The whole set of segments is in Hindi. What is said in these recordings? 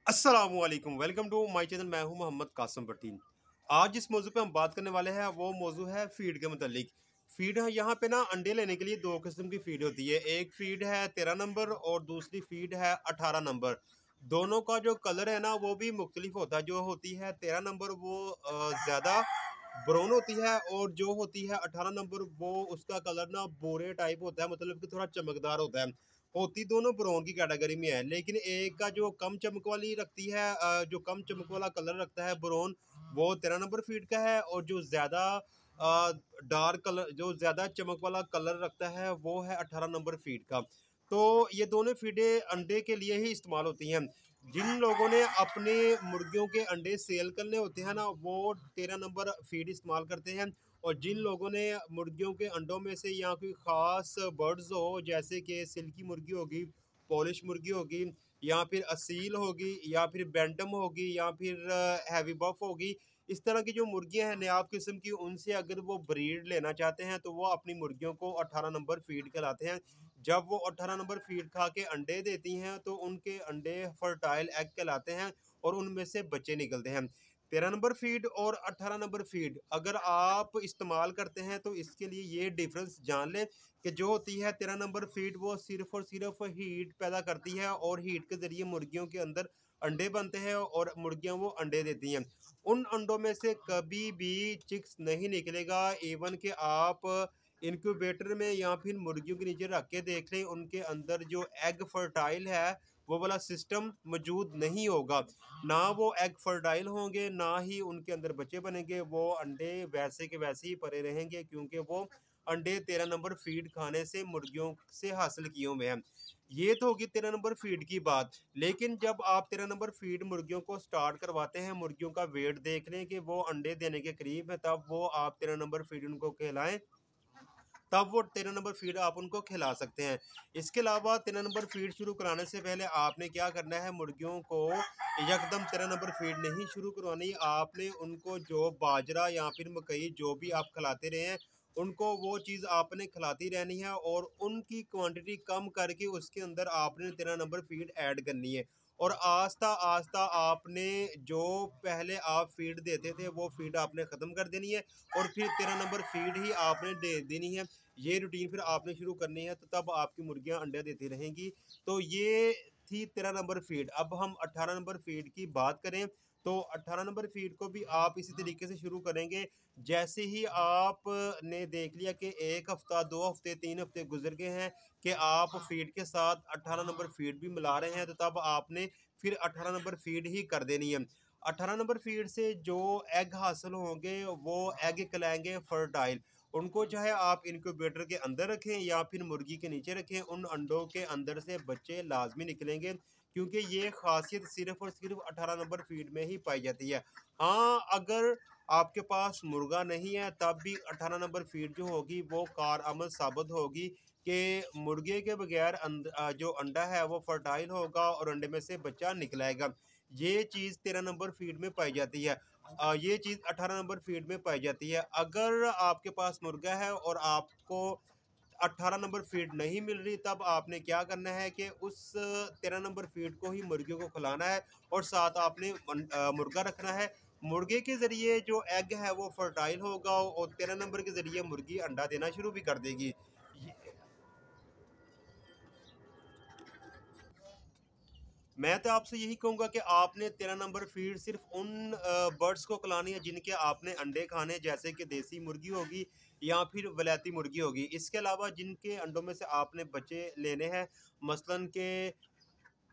अस्सलामुअलैकुम, वेलकम टू माय चैनल। मैं हूं मोहम्मद कासिम भट्टी। आज जिस मौजू पे हम बात करने वाले हैं वो मौजू है फीड के मतलब। फीड है यहाँ पे ना, अंडे लेने के लिए दो किस्म की फीड होती है। एक फीड है 13 नंबर और दूसरी फीड है 18 नंबर। दोनों का जो कलर है ना वो भी मुख्तलिफ होता है। जो होती है 13 नंबर वो ज़्यादा ब्राउन होती है, और जो होती है 18 नंबर वो उसका कलर ना बोरे टाइप होता है, मतलब कि थोड़ा चमकदार होता है। होती दोनों ब्राउन की कैटेगरी में है, लेकिन एक का जो कम चमक वाली रखती है, जो कम चमक वाला कलर रखता है ब्राउन, वो 13 नंबर फीड का है। और जो ज़्यादा डार्क कलर, जो ज़्यादा चमक वाला कलर रखता है, वो है 18 नंबर फीड का। तो ये दोनों फीडें अंडे के लिए ही इस्तेमाल होती हैं। जिन लोगों ने अपने मुर्गियों के अंडे सेल करने होते हैं ना, वो 13 नंबर फीड इस्तेमाल करते हैं। और जिन लोगों ने मुर्गियों के अंडों में से या कोई ख़ास बर्ड्स हो, जैसे कि सिल्की मुर्गी होगी, पॉलिश मुर्गी होगी, या फिर असील होगी, या फिर बैंटम होगी, या फिर हैवी बफ होगी, इस तरह की जो मुर्गियां हैं नायाब किस्म की, उनसे अगर वो ब्रीड लेना चाहते हैं तो वो अपनी मुर्गियों को 18 नंबर फीड खिलाते हैं। जब वो 18 नंबर फीड खा के अंडे देती हैं तो उनके अंडे फर्टाइल एग कहलाते हैं और उनमें से बच्चे निकलते हैं। 13 नंबर फीड और 18 नंबर फीड अगर आप इस्तेमाल करते हैं तो इसके लिए ये डिफरेंस जान लें कि जो होती है 13 नंबर फीड वो सिर्फ और सिर्फ हीट पैदा करती है, और हीट के ज़रिए मुर्गियों के अंदर अंडे बनते हैं और मुर्गियां वो अंडे देती हैं। उन अंडों में से कभी भी चिक्स नहीं निकलेगा। इवन कि आप इनक्यूबेटर में या फिर मुर्गियों के नीचे रख के देख लें, उनके अंदर जो एग फर्टाइल है वो वाला सिस्टम मौजूद नहीं होगा। ना वो एग फर्टाइल होंगे, ना ही उनके अंदर बच्चे बनेंगे। वो अंडे वैसे के वैसे ही पड़े रहेंगे, क्योंकि वो अंडे 13 नंबर फीड खाने से मुर्गियों से हासिल किए हुए हैं। ये तो होगी 13 नंबर फीड की बात। लेकिन जब आप 13 नंबर फीड मुर्गियों को स्टार्ट करवाते हैं, मुर्गियों का वेट देख लें कि वो अंडे देने के करीब है, तब वो आप 13 नंबर फीड उनको खिलाएं, तब वो 13 नंबर फीड आप उनको खिला सकते हैं। इसके अलावा 13 नंबर फीड शुरू कराने से पहले आपने क्या करना है, मुर्गियों को एकदम 13 नंबर फीड नहीं शुरू करवानी। आपने उनको जो बाजरा या फिर मकई जो भी आप खिलाते रहे हैं, उनको वो चीज़ आपने खिलाती रहनी है, और उनकी क्वांटिटी कम करके उसके अंदर आपने 13 नंबर फीड ऐड करनी है। और आस्ता आस्ता आपने जो पहले आप फीड देते थे वो फीड आपने ख़त्म कर देनी है, और फिर 13 नंबर फीड ही आपने दे देनी है। ये रूटीन फिर आपने शुरू करनी है, तो तब आपकी मुर्गियां अंडे देती रहेंगी। तो ये थी 13 नंबर फीड। अब हम 18 नंबर फीड की बात करें, तो 18 नंबर फीड को भी आप इसी तरीके से शुरू करेंगे। जैसे ही आपने देख लिया कि 1 हफ्ता, 2 हफ्ते, 3 हफ्ते गुजर गए हैं कि आप फीड के साथ 18 नंबर फीड भी मिला रहे हैं, तो तब आपने फिर 18 नंबर फीड ही कर देनी है। 18 नंबर फीड से जो एग हासिल होंगे वो एग कहलाएंगे फर्टाइल। उनको चाहे आप इनक्यूबेटर के अंदर रखें या फिर मुर्गी के नीचे रखें, उन अंडों के अंदर से बच्चे लाजमी निकलेंगे, क्योंकि ये खासियत सिर्फ और सिर्फ 18 नंबर फीड में ही पाई जाती है। हाँ, अगर आपके पास मुर्गा नहीं है तब भी 18 नंबर फीड जो होगी वो कारआमद साबित होगी कि मुर्गे के बगैर जो अंडा है वो फर्टाइल होगा और अंडे में से बच्चा निकलाएगा। ये चीज़ 13 नंबर फीड में पाई जाती है। ये चीज़ 18 नंबर फीड में पाई जाती है। अगर आपके पास मुर्गा है और आपको 18 नंबर फीड नहीं मिल रही, तब आपने क्या करना है कि उस 13 नंबर फीड को ही मुर्गियों को खिलाना है, और साथ आपने मुर्गा रखना है। मुर्गे के ज़रिए जो एग है वो फर्टाइल होगा, और 13 नंबर के ज़रिए मुर्गी अंडा देना शुरू भी कर देगी। मैं तो आपसे यही कहूँगा कि आपने 13 नंबर फीड सिर्फ उन बर्ड्स को खिलानी है जिनके आपने अंडे खाने, जैसे कि देसी मुर्गी होगी या फिर वलैती मुर्गी होगी। इसके अलावा जिनके अंडों में से आपने बच्चे लेने हैं, मसलन के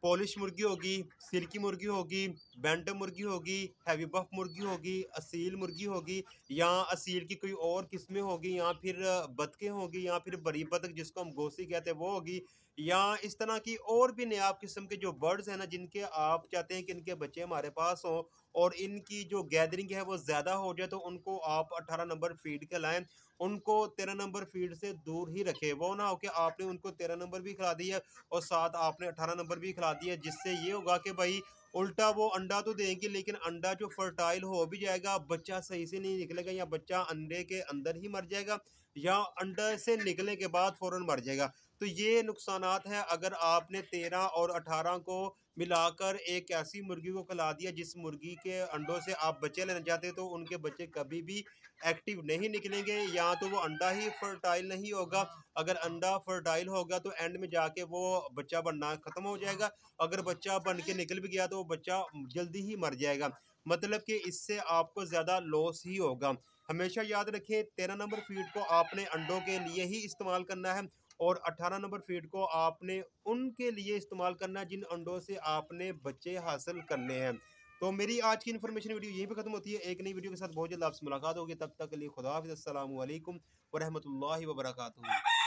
पॉलिश मुर्गी होगी, सिल्की मुर्गी होगी, बैंटम मुर्गी होगी, हैवी बफ मुर्गी होगी, असील मुर्गी होगी, या असील की कोई और किस्में होगी, या फिर बतखें होगी, या फिर बड़ी बतख जिसको हम गोसी कहते हैं वो होगी, या इस तरह की और भी नयाब किस्म के जो बर्ड्स हैं ना, जिनके आप चाहते हैं कि इनके बच्चे हमारे पास हों और इनकी जो गैदरिंग है वो ज़्यादा हो जाए, तो उनको आप 18 नंबर फीड के लाएँ। उनको 13 नंबर फीड से दूर ही रखें। वो ना हो कि आपने उनको 13 नंबर भी खिला दिया और साथ आपने 18 नंबर भी खिला दिया, जिससे ये होगा कि भाई उल्टा वो अंडा तो देंगे, लेकिन अंडा जो फर्टाइल हो भी जाएगा, बच्चा सही से नहीं निकलेगा, या बच्चा अंडे के अंदर ही मर जाएगा, या अंडे से निकलने के बाद फ़ौरन मर जाएगा। तो ये नुकसानात हैं अगर आपने 13 और 18 को मिलाकर एक ऐसी मुर्गी को खिला दिया जिस मुर्गी के अंडों से आप बच्चे लेना चाहते हैं, तो उनके बच्चे कभी भी एक्टिव नहीं निकलेंगे, या तो वो अंडा ही फर्टाइल नहीं होगा। अगर अंडा फर्टाइल होगा तो एंड में जाके वो बच्चा बनना ख़त्म हो जाएगा। अगर बच्चा बन के निकल भी गया तो वो बच्चा जल्दी ही मर जाएगा, मतलब कि इससे आपको ज़्यादा लॉस ही होगा। हमेशा याद रखें 13 नंबर फीड को आपने अंडों के लिए ही इस्तेमाल करना है, और 18 नंबर फीड को आपने उनके लिए इस्तेमाल करना है जिन अंडों से आपने बच्चे हासिल करने हैं। तो मेरी आज की इन्फॉर्मेशन वीडियो यहीं पे खत्म होती है। एक नई वीडियो के साथ बहुत जल्द आपसे मुलाकात होगी, तब तक के लिए खुदा हाफिज़। अस्सलामु अलैकुम व रहमतुल्लाहि व बरकातुहू।